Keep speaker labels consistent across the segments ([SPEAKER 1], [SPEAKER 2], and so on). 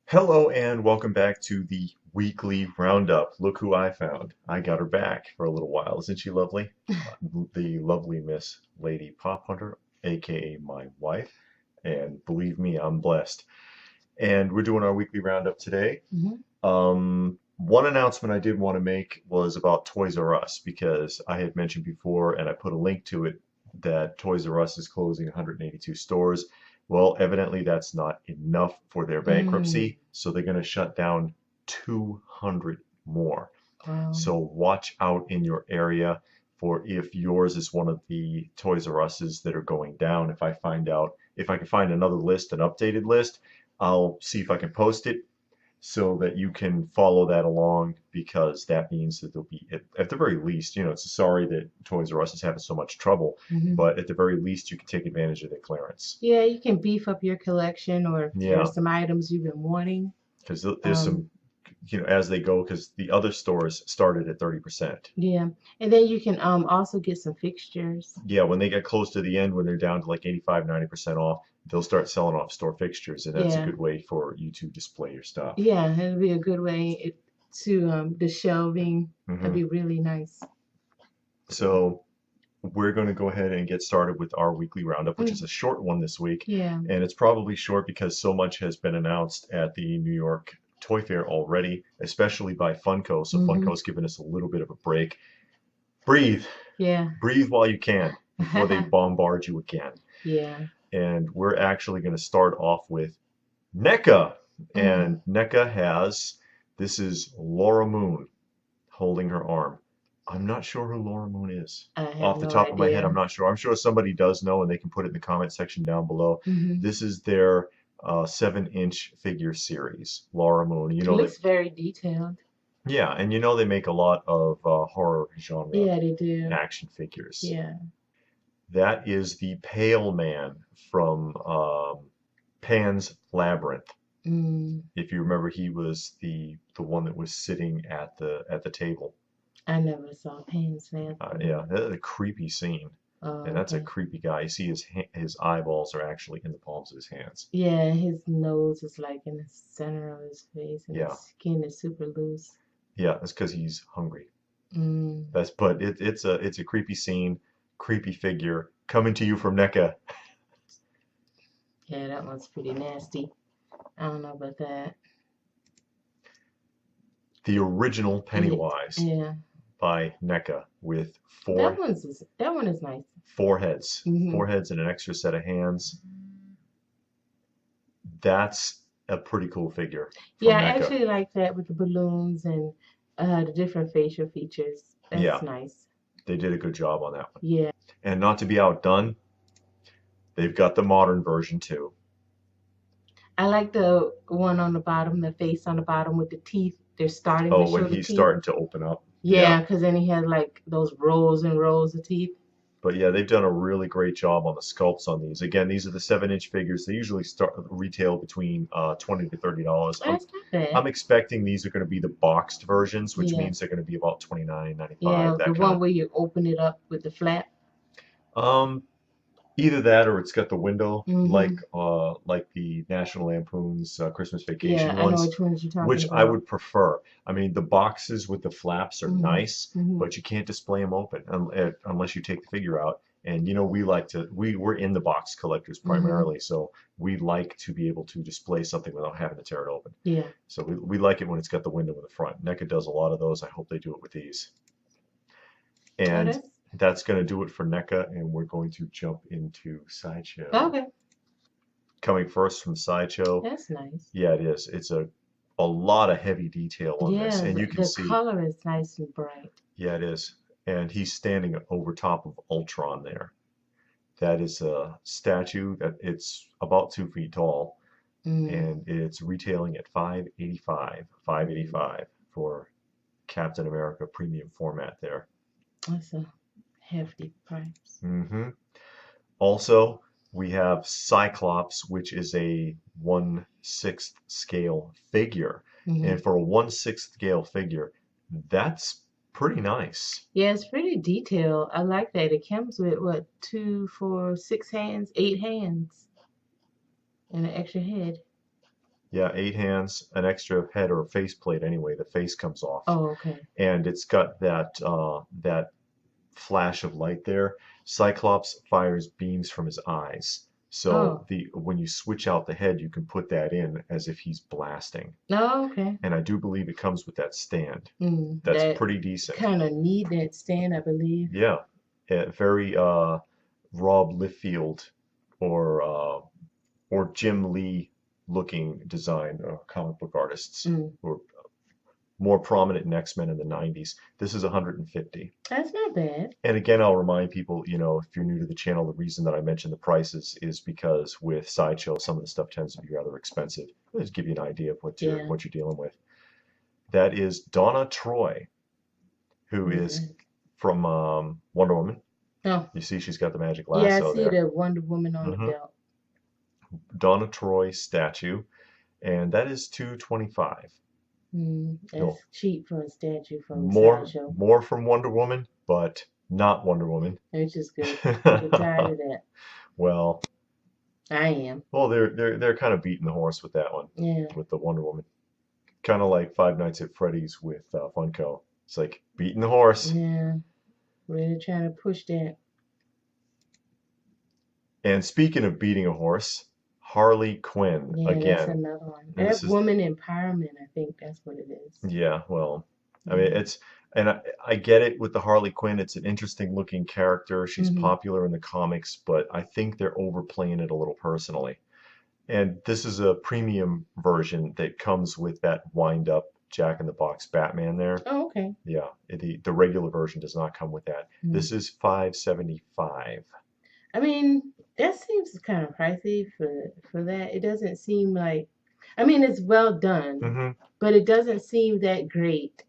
[SPEAKER 1] Hello and welcome back to the weekly roundup. Look who I found. I got her back for a little while. Isn't she lovely? The lovely Miss Lady Pop Hunter, aka my wife. And believe me, I'm blessed. And we're doing our weekly roundup today.
[SPEAKER 2] Hmm.
[SPEAKER 1] One announcement I did want to make was about Toys R Us because I had mentioned before, and I put a link to it, that Toys R Us is closing 182 stores. Well, evidently that's not enough for their
[SPEAKER 2] Mm.
[SPEAKER 1] bankruptcy, so they're going to shut down 200 more.
[SPEAKER 2] Wow.
[SPEAKER 1] So watch out in your area for if yours is one of the Toys R Us's that are going down. If I can find another list, an updated list, I'll see if I can post it so that you can follow that along because that means that there'll be at the very least, it's sorry that Toys R Us is having so much trouble,
[SPEAKER 2] Hmm.
[SPEAKER 1] but at the very least you can take advantage of the clearance.
[SPEAKER 2] Yeah, you can beef up your collection, or if
[SPEAKER 1] Yeah,
[SPEAKER 2] there's some items you've been wanting.
[SPEAKER 1] because there's
[SPEAKER 2] Um,
[SPEAKER 1] some, as they go, because the other stores started at 30%.
[SPEAKER 2] yeah, and then you can also get some fixtures.
[SPEAKER 1] Yeah, when they get close to the end, when they're down to like 85, 90% off, they'll start selling off store fixtures, and that's a
[SPEAKER 2] Yeah,
[SPEAKER 1] good way for you to display your stuff.
[SPEAKER 2] yeah, it'd be a good way to the shelving. That'd
[SPEAKER 1] Hmm.
[SPEAKER 2] be really nice.
[SPEAKER 1] So we're going to go ahead and get started with our weekly roundup, which is
[SPEAKER 2] Mm.
[SPEAKER 1] a short one this week.
[SPEAKER 2] Yeah.
[SPEAKER 1] And it's probably short because so much has been announced at the New York Toy Fair already, especially by Funko. So
[SPEAKER 2] Hmm.
[SPEAKER 1] Funko's given us a little bit of a break. Breathe,
[SPEAKER 2] Yeah.
[SPEAKER 1] breathe while you can before they bombard you again.
[SPEAKER 2] Yeah.
[SPEAKER 1] And we're actually going to start off with Neca.
[SPEAKER 2] Mm.
[SPEAKER 1] And Neca has, this is Laura Moon holding her arm. I'm not sure who Laura Moon is.
[SPEAKER 2] I have
[SPEAKER 1] Off the
[SPEAKER 2] no
[SPEAKER 1] top of my head, I'm
[SPEAKER 2] idea.
[SPEAKER 1] not sure. I'm sure somebody does know and they can put it in the comment section down below.
[SPEAKER 2] Hmm.
[SPEAKER 1] This is their 7-inch figure series, Laura Moon.
[SPEAKER 2] It looks very detailed.
[SPEAKER 1] Yeah, and they make a lot of horror genre
[SPEAKER 2] Yeah, they do.
[SPEAKER 1] action figures.
[SPEAKER 2] Yeah.
[SPEAKER 1] That is the Pale Man from Pan's Labyrinth.
[SPEAKER 2] Mm.
[SPEAKER 1] If you remember, he was the one that was sitting at the table.
[SPEAKER 2] I never saw Pan's Labyrinth.
[SPEAKER 1] Yeah, that's a creepy scene, and
[SPEAKER 2] Oh,
[SPEAKER 1] that's a
[SPEAKER 2] okay.
[SPEAKER 1] creepy guy. You see his eyeballs are actually in the palms of his hands.
[SPEAKER 2] Yeah, his nose is like in the center of his face, and his
[SPEAKER 1] Yeah,
[SPEAKER 2] skin is super loose.
[SPEAKER 1] yeah, that's because he's hungry.
[SPEAKER 2] Mm.
[SPEAKER 1] But it's a creepy scene, creepy figure coming to you from NECA.
[SPEAKER 2] Yeah, that one's pretty nasty. I don't know about that.
[SPEAKER 1] The original
[SPEAKER 2] Yeah,
[SPEAKER 1] Pennywise
[SPEAKER 2] yeah.
[SPEAKER 1] by NECA with
[SPEAKER 2] That one is nice.
[SPEAKER 1] four heads,
[SPEAKER 2] Hmm.
[SPEAKER 1] four heads and an extra set of hands. That's a pretty cool figure
[SPEAKER 2] Yeah,
[SPEAKER 1] from
[SPEAKER 2] I
[SPEAKER 1] NECA.
[SPEAKER 2] actually like that with the balloons and the different facial features. That's
[SPEAKER 1] Yeah,
[SPEAKER 2] nice.
[SPEAKER 1] they did a good job on that one.
[SPEAKER 2] Yeah,
[SPEAKER 1] And not to be outdone, they've got the modern version too.
[SPEAKER 2] I like the one on the bottom, the face on the bottom with the teeth. They're starting to
[SPEAKER 1] Oh, when
[SPEAKER 2] show the
[SPEAKER 1] he's
[SPEAKER 2] teeth.
[SPEAKER 1] starting to open up. Yeah.
[SPEAKER 2] Yeah, because then he has like those rows and rows of teeth.
[SPEAKER 1] But yeah, they've done a really great job on the sculpts on these. Again, these are the 7-inch figures. They usually start retail between $20 to $30. I'm
[SPEAKER 2] That's not bad.
[SPEAKER 1] I'm expecting these are going to be the boxed versions, which
[SPEAKER 2] Yeah,
[SPEAKER 1] means they're going to be about 29.95,
[SPEAKER 2] yeah, the
[SPEAKER 1] that kind
[SPEAKER 2] one
[SPEAKER 1] of.
[SPEAKER 2] where you open it up with the flap.
[SPEAKER 1] Um, Either that or it's got the window,
[SPEAKER 2] Hmm.
[SPEAKER 1] like the National Lampoon's Christmas
[SPEAKER 2] Yeah,
[SPEAKER 1] Vacation
[SPEAKER 2] I know
[SPEAKER 1] ones,
[SPEAKER 2] which ones you're talking
[SPEAKER 1] which I
[SPEAKER 2] about.
[SPEAKER 1] would prefer. I mean, the boxes with the flaps are
[SPEAKER 2] Hmm.
[SPEAKER 1] nice,
[SPEAKER 2] Hmm.
[SPEAKER 1] but you can't display them open unless you take the figure out. And we're in the box collectors
[SPEAKER 2] Hmm.
[SPEAKER 1] primarily, so we like to be able to display something without having to tear it open.
[SPEAKER 2] Yeah.
[SPEAKER 1] So we like it when it's got the window in the front. NECA does a lot of those. I hope they do it with these.
[SPEAKER 2] Oh,
[SPEAKER 1] And
[SPEAKER 2] that's
[SPEAKER 1] that's going to do it for NECA, and we're going to jump into Sideshow.
[SPEAKER 2] okay.
[SPEAKER 1] Coming first from Sideshow,
[SPEAKER 2] That's nice.
[SPEAKER 1] yeah, it is. It's a lot of heavy detail on this,
[SPEAKER 2] Yeah,
[SPEAKER 1] and you can
[SPEAKER 2] the
[SPEAKER 1] see,
[SPEAKER 2] color is nice and bright.
[SPEAKER 1] yeah, it is. And he's standing over top of Ultron there. That is a statue that it's about 2 feet tall,
[SPEAKER 2] Mm.
[SPEAKER 1] and it's retailing at 585 for Captain America premium format there.
[SPEAKER 2] That's a hefty price.
[SPEAKER 1] Hmm. Also, we have Cyclops, which is a 1/6 scale figure.
[SPEAKER 2] Hmm.
[SPEAKER 1] And for a 1/6 scale figure, that's pretty nice.
[SPEAKER 2] Yeah, it's pretty detailed. I like that. It comes with what, two, four, 6 hands, 8 hands, and an extra head.
[SPEAKER 1] Yeah, 8 hands, an extra head or face plate anyway. The face comes off,
[SPEAKER 2] Oh, okay.
[SPEAKER 1] and it's got that flash of light there. Cyclops fires beams from his eyes. So
[SPEAKER 2] Oh,
[SPEAKER 1] the when you switch out the head, you can put that in as if he's blasting.
[SPEAKER 2] no, okay.
[SPEAKER 1] And I do believe it comes with that stand. That's
[SPEAKER 2] That
[SPEAKER 1] pretty decent.
[SPEAKER 2] kind of need that stand, I believe.
[SPEAKER 1] Yeah, very Rob Liefeld or uh, or Jim Lee looking design comic book artists
[SPEAKER 2] Mm,
[SPEAKER 1] who are more prominent in X-Men in the 90s. This is 150.
[SPEAKER 2] that's not bad.
[SPEAKER 1] And again, I'll remind people, if you're new to the channel, the reason that I mentioned the prices is because with Sideshow, some of the stuff tends to be rather expensive. I'll just give you an idea of
[SPEAKER 2] Yeah.
[SPEAKER 1] what you're dealing with. That is Donna Troy, who is
[SPEAKER 2] Mhm.
[SPEAKER 1] from Wonder Woman.
[SPEAKER 2] Oh,
[SPEAKER 1] You see, she's got the magic
[SPEAKER 2] yeah, I
[SPEAKER 1] lasso
[SPEAKER 2] see
[SPEAKER 1] there.
[SPEAKER 2] the Wonder Woman on the
[SPEAKER 1] hmm
[SPEAKER 2] belt.
[SPEAKER 1] Donna Troy statue, and that is 225.
[SPEAKER 2] That's
[SPEAKER 1] No,
[SPEAKER 2] cheap for a statue from
[SPEAKER 1] more
[SPEAKER 2] Sideshow,
[SPEAKER 1] more from Wonder Woman, but not Wonder Woman.
[SPEAKER 2] which is good. I'm tired of that.
[SPEAKER 1] Well,
[SPEAKER 2] I am.
[SPEAKER 1] they're kind of beating the horse with that one,
[SPEAKER 2] Yeah,
[SPEAKER 1] with the Wonder Woman. Kind of like Five Nights at Freddy's with Funko. It's like beating the horse.
[SPEAKER 2] yeah. Really trying to push that.
[SPEAKER 1] And speaking of beating a horse, Harley Quinn
[SPEAKER 2] Yeah, that's
[SPEAKER 1] again.
[SPEAKER 2] another one.
[SPEAKER 1] And
[SPEAKER 2] That
[SPEAKER 1] this is
[SPEAKER 2] woman empowerment, I think that's what it is.
[SPEAKER 1] Yeah, well, I mean,
[SPEAKER 2] Yeah.
[SPEAKER 1] I get it with the Harley Quinn. It's an interesting looking character. She's
[SPEAKER 2] hmm
[SPEAKER 1] popular in the comics, but I think they're overplaying it a little personally. And this is a premium version that comes with that wind up Jack in the Box Batman there.
[SPEAKER 2] Oh, okay.
[SPEAKER 1] Yeah, the regular version does not come with that.
[SPEAKER 2] Mm.
[SPEAKER 1] This is 575.
[SPEAKER 2] I mean, that seems kind of pricey for that. It doesn't seem like, I mean, it's well done,
[SPEAKER 1] hmm
[SPEAKER 2] but it doesn't seem that great.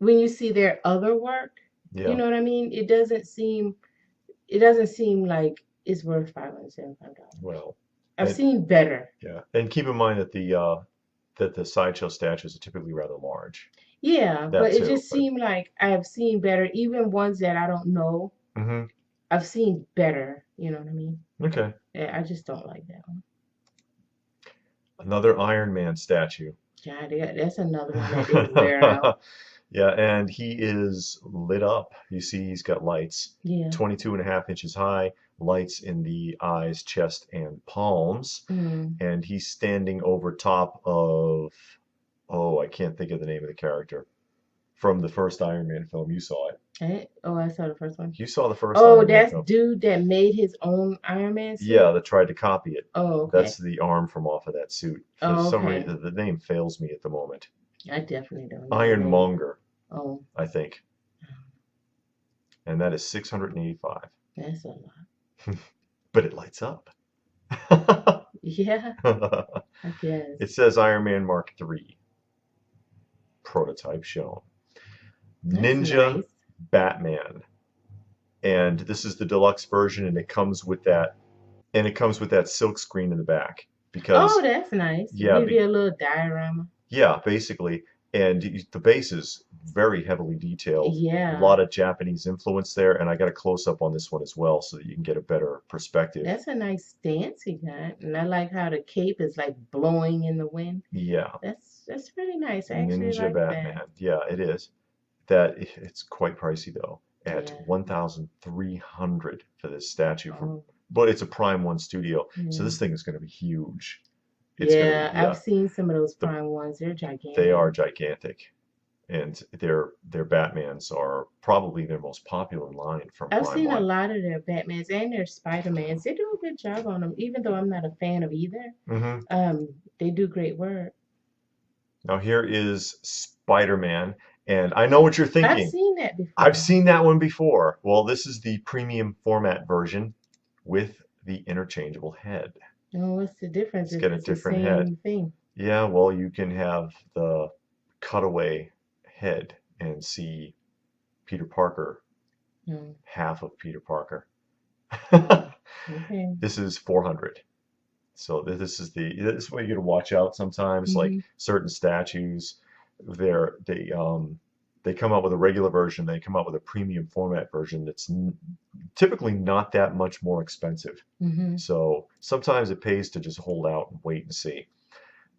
[SPEAKER 2] When you see their other work, you
[SPEAKER 1] Yeah,
[SPEAKER 2] know what I mean? It doesn't seem like it's worth $575.
[SPEAKER 1] well,
[SPEAKER 2] I've
[SPEAKER 1] and
[SPEAKER 2] seen better.
[SPEAKER 1] yeah, and keep in mind that the sideshow statues are typically rather large.
[SPEAKER 2] Yeah,
[SPEAKER 1] That
[SPEAKER 2] but it
[SPEAKER 1] too,
[SPEAKER 2] just
[SPEAKER 1] but
[SPEAKER 2] seemed like I've seen better, even ones that I don't know.
[SPEAKER 1] hmm
[SPEAKER 2] I've seen better, you know what I mean?
[SPEAKER 1] okay.
[SPEAKER 2] Yeah, I just don't like that one.
[SPEAKER 1] Another Iron Man statue.
[SPEAKER 2] God, that's another one that didn't wear out.
[SPEAKER 1] Yeah, and he is lit up. You see, he's got lights,
[SPEAKER 2] Yeah.
[SPEAKER 1] 22.5 inches high, lights in the eyes, chest, and palms.
[SPEAKER 2] Mm.
[SPEAKER 1] And he's standing over top of, oh, I can't think of the name of the character from the first Iron Man film. You saw it.
[SPEAKER 2] Oh, I saw the first one.
[SPEAKER 1] You saw the first
[SPEAKER 2] Oh,
[SPEAKER 1] Iron Man
[SPEAKER 2] that's
[SPEAKER 1] film.
[SPEAKER 2] dude that made his own Iron Man suit?
[SPEAKER 1] Yeah, that tried to copy it.
[SPEAKER 2] Oh, okay.
[SPEAKER 1] That's the arm from off of that suit. For
[SPEAKER 2] Oh,
[SPEAKER 1] some
[SPEAKER 2] okay.
[SPEAKER 1] reason, the name fails me at the moment.
[SPEAKER 2] I definitely don't know the name.
[SPEAKER 1] Ironmonger,
[SPEAKER 2] Oh,
[SPEAKER 1] I think. And that is 685.
[SPEAKER 2] that's a lot.
[SPEAKER 1] But it lights up.
[SPEAKER 2] Yeah, I guess.
[SPEAKER 1] It says Iron Man Mark III. Prototype shown.
[SPEAKER 2] That's
[SPEAKER 1] Ninja
[SPEAKER 2] nice.
[SPEAKER 1] Batman. And this is the deluxe version, and it comes with that silk screen in the back. Because
[SPEAKER 2] Oh, that's nice.
[SPEAKER 1] yeah,
[SPEAKER 2] Give you a little diorama.
[SPEAKER 1] yeah, basically. And the base is very heavily detailed. A
[SPEAKER 2] Yeah,
[SPEAKER 1] lot of Japanese influence there, and I got a close up on this one as well so that you can get a better perspective.
[SPEAKER 2] that's a nice stance he got, and I like how the cape is like blowing in the wind.
[SPEAKER 1] Yeah,
[SPEAKER 2] That's really nice. I actually
[SPEAKER 1] Ninja
[SPEAKER 2] like
[SPEAKER 1] Batman.
[SPEAKER 2] that.
[SPEAKER 1] Yeah, it is. It's quite pricey though, at
[SPEAKER 2] Yeah.
[SPEAKER 1] 1,300 for this statue
[SPEAKER 2] Oh,
[SPEAKER 1] but it's a Prime One studio, so
[SPEAKER 2] yeah.
[SPEAKER 1] this thing is going to be huge. It's going to
[SPEAKER 2] Yeah,
[SPEAKER 1] be, yeah,
[SPEAKER 2] I've seen some of those
[SPEAKER 1] the,
[SPEAKER 2] prime ones. They're
[SPEAKER 1] they
[SPEAKER 2] gigantic.
[SPEAKER 1] are gigantic, and their Batmans are probably their most popular line from
[SPEAKER 2] I've
[SPEAKER 1] Prime
[SPEAKER 2] seen a
[SPEAKER 1] One.
[SPEAKER 2] lot of their Batmans and their Spider-Mans. They do a good job on them, even though I'm not a fan of either.
[SPEAKER 1] hmm
[SPEAKER 2] They do great work.
[SPEAKER 1] Now here is Spider-Man, and I know what you're
[SPEAKER 2] I've
[SPEAKER 1] thinking.
[SPEAKER 2] seen that
[SPEAKER 1] I've
[SPEAKER 2] before.
[SPEAKER 1] seen that one before. Well, this is the premium format version with the interchangeable head.
[SPEAKER 2] Oh, what's the difference
[SPEAKER 1] It's
[SPEAKER 2] if
[SPEAKER 1] got a
[SPEAKER 2] it's the
[SPEAKER 1] different head.
[SPEAKER 2] same thing?
[SPEAKER 1] Yeah, well, you can have the cutaway head and see Peter Parker,
[SPEAKER 2] Oh,
[SPEAKER 1] half of Peter Parker.
[SPEAKER 2] okay.
[SPEAKER 1] This is 400. So this is what you got to watch out sometimes. Like
[SPEAKER 2] hmm
[SPEAKER 1] certain statues, they come out with a regular version. They come out with a premium format version that's typically not that much more expensive.
[SPEAKER 2] hmm
[SPEAKER 1] So sometimes it pays to just hold out and wait and see.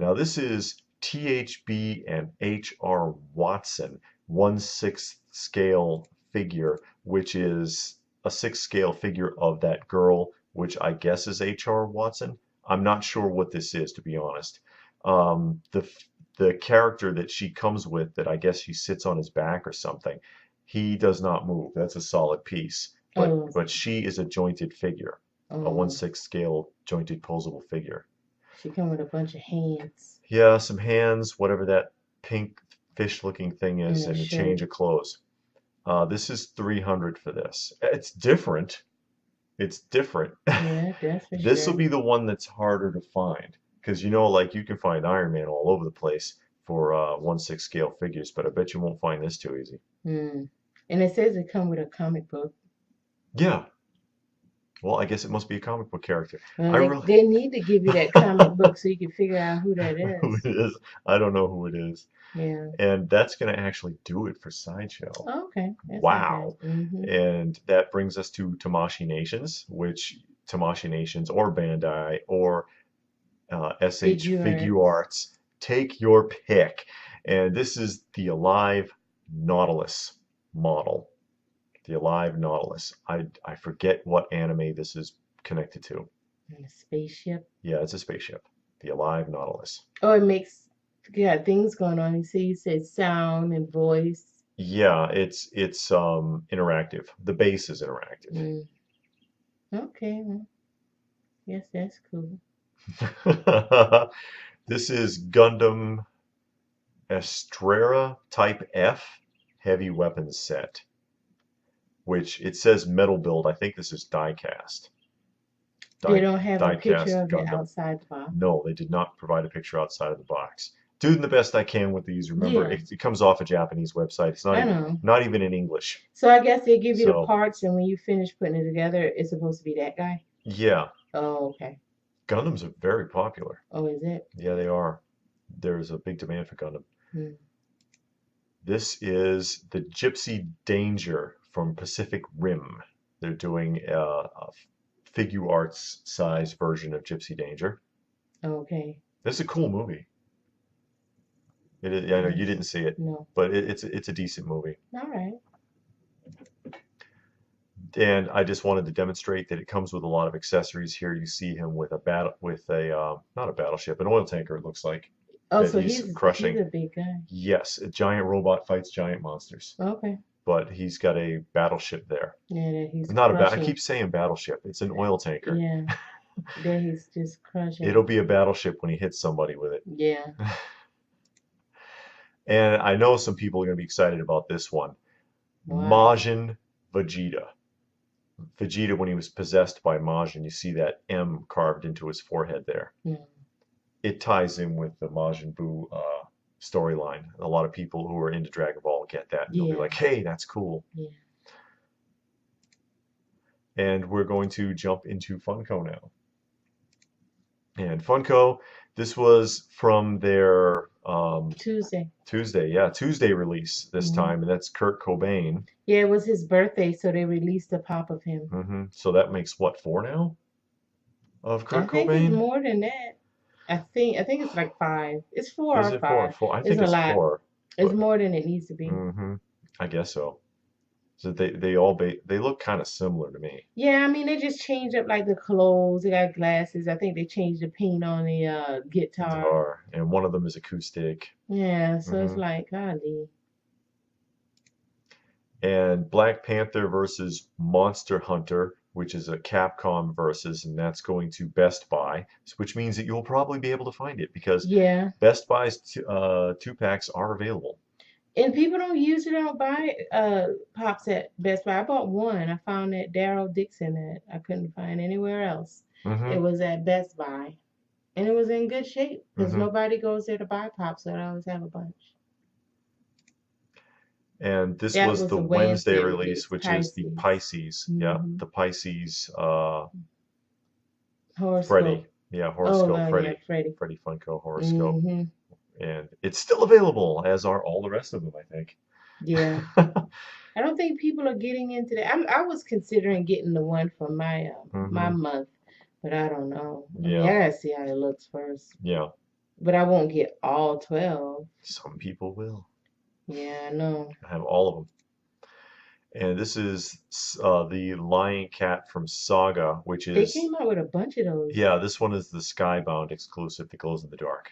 [SPEAKER 1] Now this is THB and HR Watson, 1/6 scale figure, which is a 6 scale figure of that girl, which I guess is HR Watson. I'm not sure what this is, to be honest. The character that she comes with, that I guess she sits on his back or something, he does not move. That's a solid piece.
[SPEAKER 2] Oh,
[SPEAKER 1] But she is a jointed figure, a
[SPEAKER 2] oh,
[SPEAKER 1] 1/6 scale jointed posable figure.
[SPEAKER 2] she come with a bunch of hands
[SPEAKER 1] Yeah, some hands, whatever that pink fish-looking thing
[SPEAKER 2] and
[SPEAKER 1] is,
[SPEAKER 2] a
[SPEAKER 1] and a
[SPEAKER 2] shirt.
[SPEAKER 1] change of clothes. This is 300 for this. It's different. It's different.
[SPEAKER 2] Yeah, that's for
[SPEAKER 1] This will
[SPEAKER 2] sure.
[SPEAKER 1] be the one that's harder to find because like you can find Iron Man all over the place for 1/6 scale figures, but I bet you won't find this too easy.
[SPEAKER 2] Hmm. And it says it come with a comic book.
[SPEAKER 1] Yeah. Well, I guess it must be a comic book character.
[SPEAKER 2] Well,
[SPEAKER 1] I really
[SPEAKER 2] they need to give you that comic book so you can figure out who that
[SPEAKER 1] who
[SPEAKER 2] is.
[SPEAKER 1] it is. I don't know who it is.
[SPEAKER 2] Yeah.
[SPEAKER 1] And that's going to actually do it for Sideshow.
[SPEAKER 2] Oh, okay. That's not bad.
[SPEAKER 1] Wow. And that brings us to Tamashii Nations, which Tamashii Nations or Bandai or SH
[SPEAKER 2] Figure.
[SPEAKER 1] Figure Arts, take your pick. And this is the Alive Nautilus model. The Alive Nautilus. I forget what anime this is connected to.
[SPEAKER 2] And a spaceship.
[SPEAKER 1] Yeah, it's a spaceship. The Alive Nautilus.
[SPEAKER 2] Oh, it makes things going on. You said sound and voice.
[SPEAKER 1] Yeah, it's interactive. The base is interactive.
[SPEAKER 2] Mm. Okay. Well, yes, that's cool.
[SPEAKER 1] This is Gundam Estrella Type F Heavy Weapons Set, which it says metal build. I think this is die cast.
[SPEAKER 2] They don't have a
[SPEAKER 1] Die cast
[SPEAKER 2] picture of it
[SPEAKER 1] Gundam.
[SPEAKER 2] outside the box.
[SPEAKER 1] No, they did not provide a picture outside of the box. Doing the best I can with these. Remember,
[SPEAKER 2] Yeah,
[SPEAKER 1] it comes off a Japanese website. It's
[SPEAKER 2] I know.
[SPEAKER 1] not even in English.
[SPEAKER 2] So I guess they give you the
[SPEAKER 1] So
[SPEAKER 2] parts, and when you finish putting it together, it's supposed to be that guy.
[SPEAKER 1] yeah,
[SPEAKER 2] Oh, okay.
[SPEAKER 1] Gundams are very popular.
[SPEAKER 2] Oh, is it?
[SPEAKER 1] Yeah, they are. There's a big demand for Gundam.
[SPEAKER 2] Hmm.
[SPEAKER 1] This is the Gypsy Danger from Pacific Rim. They're doing a figure arts size version of Gypsy Danger.
[SPEAKER 2] Okay.
[SPEAKER 1] This is a cool movie. It is, I know you
[SPEAKER 2] Yes.
[SPEAKER 1] didn't see it,
[SPEAKER 2] No.
[SPEAKER 1] but it's a decent movie.
[SPEAKER 2] All right.
[SPEAKER 1] And I just wanted to demonstrate that it comes with a lot of accessories here. You see him with not a battleship, an oil tanker, it looks like,
[SPEAKER 2] Oh,
[SPEAKER 1] that
[SPEAKER 2] so
[SPEAKER 1] he's
[SPEAKER 2] he's
[SPEAKER 1] crushing.
[SPEAKER 2] a big guy.
[SPEAKER 1] Yes, a giant robot fights giant monsters,
[SPEAKER 2] Okay.
[SPEAKER 1] but he's got a battleship there.
[SPEAKER 2] Yeah, that he's
[SPEAKER 1] Not a I
[SPEAKER 2] crushing.
[SPEAKER 1] keep saying battleship. It's an oil tanker.
[SPEAKER 2] Yeah, that he's just crushing.
[SPEAKER 1] It'll be a battleship when he hits somebody with it.
[SPEAKER 2] Yeah.
[SPEAKER 1] And I know some people are going to be excited about this one.
[SPEAKER 2] Why?
[SPEAKER 1] Majin Vegeta. Vegeta, when he was possessed by Majin, you see that M carved into his forehead there.
[SPEAKER 2] Hmm.
[SPEAKER 1] It ties in with the Majin Buu storyline. A lot of people who are into Dragon Ball get that. And they'll be
[SPEAKER 2] Yeah.
[SPEAKER 1] like, hey, that's cool.
[SPEAKER 2] Yeah.
[SPEAKER 1] And we're going to jump into Funko now. And Funko, this was from their Tuesday release this time, and that's Kurt Cobain.
[SPEAKER 2] Yeah, it was his birthday, so they released a pop of him.
[SPEAKER 1] So that makes what, 4 now of Kurt
[SPEAKER 2] I think
[SPEAKER 1] Cobain?
[SPEAKER 2] it's more than that. I think it's like 5. It's 4
[SPEAKER 1] Is
[SPEAKER 2] or
[SPEAKER 1] it
[SPEAKER 2] 5.
[SPEAKER 1] 4? I
[SPEAKER 2] It's
[SPEAKER 1] think
[SPEAKER 2] a
[SPEAKER 1] it's
[SPEAKER 2] lot.
[SPEAKER 1] 4.
[SPEAKER 2] It's more than it needs to be.
[SPEAKER 1] I guess so. So they look kind of similar to me.
[SPEAKER 2] Yeah, I mean they just changed up like the clothes. They got glasses. I think they changed the paint on the guitar.
[SPEAKER 1] And one of them is acoustic.
[SPEAKER 2] Yeah, so it's like, golly.
[SPEAKER 1] And Black Panther versus Monster Hunter, which is a Capcom versus, and that's going to Best Buy, which means that you'll probably be able to find it because
[SPEAKER 2] Yeah.
[SPEAKER 1] Best Buy's 2-packs are available.
[SPEAKER 2] And people don't buy pops at Best Buy. I bought one. I found that Daryl Dixon that I couldn't find anywhere else. It was at Best Buy. And it was in good shape because nobody goes there to buy pops, so I always have a bunch.
[SPEAKER 1] And this
[SPEAKER 2] That
[SPEAKER 1] was the
[SPEAKER 2] a
[SPEAKER 1] Wednesday release, which is the
[SPEAKER 2] Pisces.
[SPEAKER 1] Pisces. Yeah, the Pisces
[SPEAKER 2] Horoscope.
[SPEAKER 1] Freddy. Yeah, horoscope Freddy.
[SPEAKER 2] Yeah, Freddy.
[SPEAKER 1] Freddy Funko horoscope. And it's still available, as are all the rest of them, I think.
[SPEAKER 2] Yeah. I don't think people are getting into that. I was considering getting the one for my my month, but I don't know. I mean, I gotta see how it looks first.
[SPEAKER 1] Yeah.
[SPEAKER 2] But I won't get all 12.
[SPEAKER 1] Some people will.
[SPEAKER 2] Yeah, I know.
[SPEAKER 1] I have all of them. And this is the Lion Cat from Saga, which
[SPEAKER 2] They
[SPEAKER 1] is,
[SPEAKER 2] came out with a bunch of those.
[SPEAKER 1] yeah, this one is the Skybound exclusive that glows in the dark.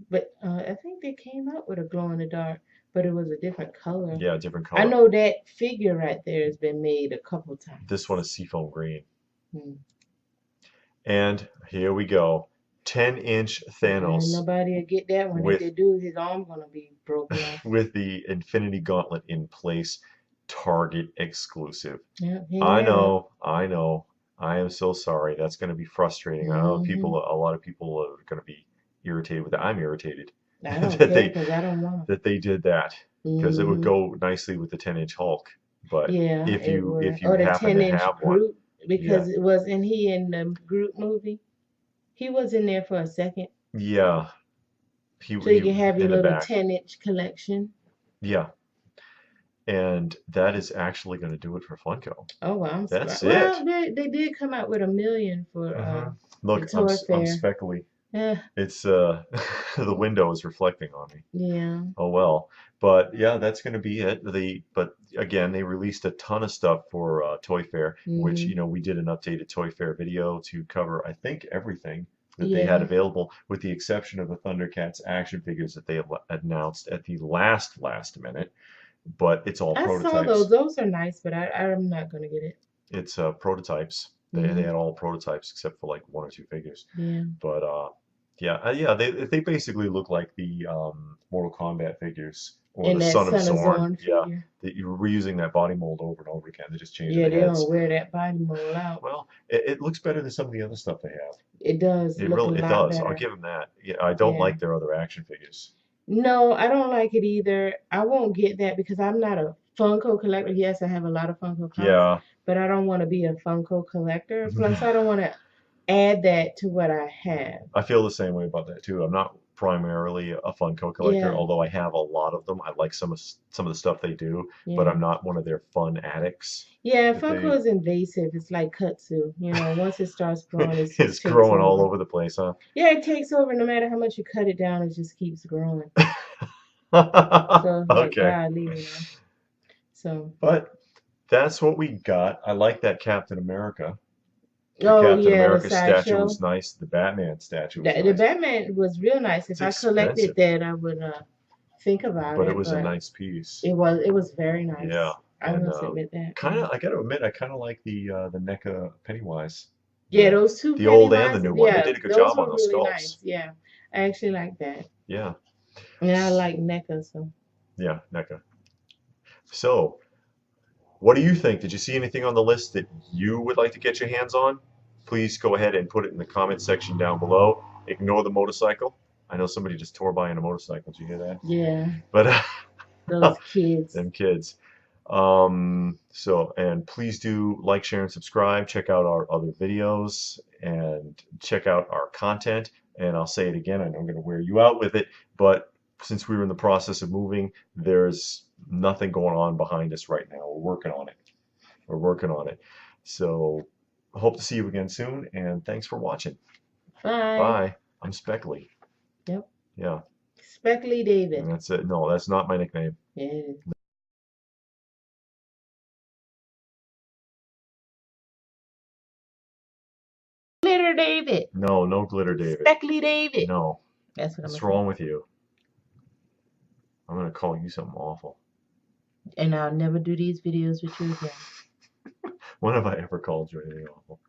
[SPEAKER 2] But I think they came out with a glow in the dark, but it was a different color.
[SPEAKER 1] Yeah, different color.
[SPEAKER 2] I know that figure right there has been made a couple times.
[SPEAKER 1] This one is seafoam green. And here we go. 10-inch Thanos.
[SPEAKER 2] And nobody will get that one. If they do, his arm's going to be broken off.
[SPEAKER 1] With the Infinity Gauntlet in place. Target exclusive.
[SPEAKER 2] Yeah,
[SPEAKER 1] I know. I am so sorry. That's going to be frustrating. I know a lot of people are going to be irritated with that. I'm irritated
[SPEAKER 2] I don't care because I don't want
[SPEAKER 1] that they did that, because it would go nicely with the 10-inch Hulk. But if you happen to have one,
[SPEAKER 2] because wasn't he in the Groot movie? He was in there for a second.
[SPEAKER 1] Yeah.
[SPEAKER 2] So you can have your little 10-inch collection.
[SPEAKER 1] Yeah. And that is actually going to do it for Funko.
[SPEAKER 2] Oh, wow.
[SPEAKER 1] That's it.
[SPEAKER 2] Well, they did come out with $1 million for
[SPEAKER 1] Look, I'm speckly.
[SPEAKER 2] Yeah.
[SPEAKER 1] It's the window is reflecting on me.
[SPEAKER 2] Yeah.
[SPEAKER 1] Oh well. But yeah, that's going to be it. But again, they released a ton of stuff for Toy Fair, which, you know, we did an updated Toy Fair video to cover, I think, everything that they had available, with the exception of the Thundercats action figures that they announced at the last minute. But it's all prototypes.
[SPEAKER 2] I saw those. Those are nice, but I'm not going to get it.
[SPEAKER 1] It's prototypes. They had all prototypes except for like 1 or 2 figures.
[SPEAKER 2] Yeah.
[SPEAKER 1] But yeah, they basically look like the Mortal Kombat figures, or the Son of Zorn. Yeah, that you're reusing that body mold over and over again. They just change the heads.
[SPEAKER 2] Yeah, they don't wear that body mold out.
[SPEAKER 1] Well, it looks better than some of the other stuff they have.
[SPEAKER 2] It does.
[SPEAKER 1] It does. I'll give them that. Yeah, I don't like their other action figures.
[SPEAKER 2] No, I don't like it either. I won't get that because I'm not a Funko collector. Yes, I have a lot of Funko Pops. Yeah. But I don't want to be a Funko collector. Plus, I don't want to add that to what I have.
[SPEAKER 1] I feel the same way about that too. I'm not primarily a Funko collector, although I have a lot of them. I like some of the stuff they do, but I'm not one of their fun addicts.
[SPEAKER 2] Yeah, Funko is invasive. It's like kudzu. You know, once it starts growing,
[SPEAKER 1] it's growing all over the place, huh?
[SPEAKER 2] Yeah, it takes over. No matter how much you cut it down, it just keeps growing. So, like, God, leave it alone. So.
[SPEAKER 1] But that's what we got. I like that Captain America. The
[SPEAKER 2] Captain
[SPEAKER 1] America statue was nice. The Batman statue was nice.
[SPEAKER 2] The Batman was real nice. If I collected that, I would think about it.
[SPEAKER 1] But it was a nice piece.
[SPEAKER 2] It was very nice.
[SPEAKER 1] Yeah.
[SPEAKER 2] I must admit that.
[SPEAKER 1] I gotta admit, I kind of like the Neca Pennywise.
[SPEAKER 2] Yeah, those two.
[SPEAKER 1] The old and the new one. They did a good job on those sculpts.
[SPEAKER 2] Nice. Yeah, I actually like that.
[SPEAKER 1] Yeah.
[SPEAKER 2] And I like Neca, so.
[SPEAKER 1] Yeah, Neca. So, what do you think? Did you see anything on the list that you would like to get your hands on? Please go ahead and put it in the comment section down below. Ignore the motorcycle. I know somebody just tore by in a motorcycle. Did you hear that?
[SPEAKER 2] Yeah.
[SPEAKER 1] But
[SPEAKER 2] those kids.
[SPEAKER 1] Them kids. And please do like, share, and subscribe. Check out our other videos and check out our content. And I'll say it again. I know I'm going to wear you out with it, but since we were in the process of moving, there's nothing going on behind us right now. We're working on it. So I hope to see you again soon, and thanks for watching.
[SPEAKER 2] Bye.
[SPEAKER 1] Bye. I'm Speckly.
[SPEAKER 2] Yep.
[SPEAKER 1] Yeah.
[SPEAKER 2] Speckly David.
[SPEAKER 1] And that's it. No, that's not my nickname.
[SPEAKER 2] Yeah, it is. Glitter David.
[SPEAKER 1] No, no Glitter David.
[SPEAKER 2] Speckly David.
[SPEAKER 1] No.
[SPEAKER 2] That's what
[SPEAKER 1] What's wrong with you? I'm going to call you something awful.
[SPEAKER 2] And I'll never do these videos with you again.
[SPEAKER 1] When have I ever called you anything awful?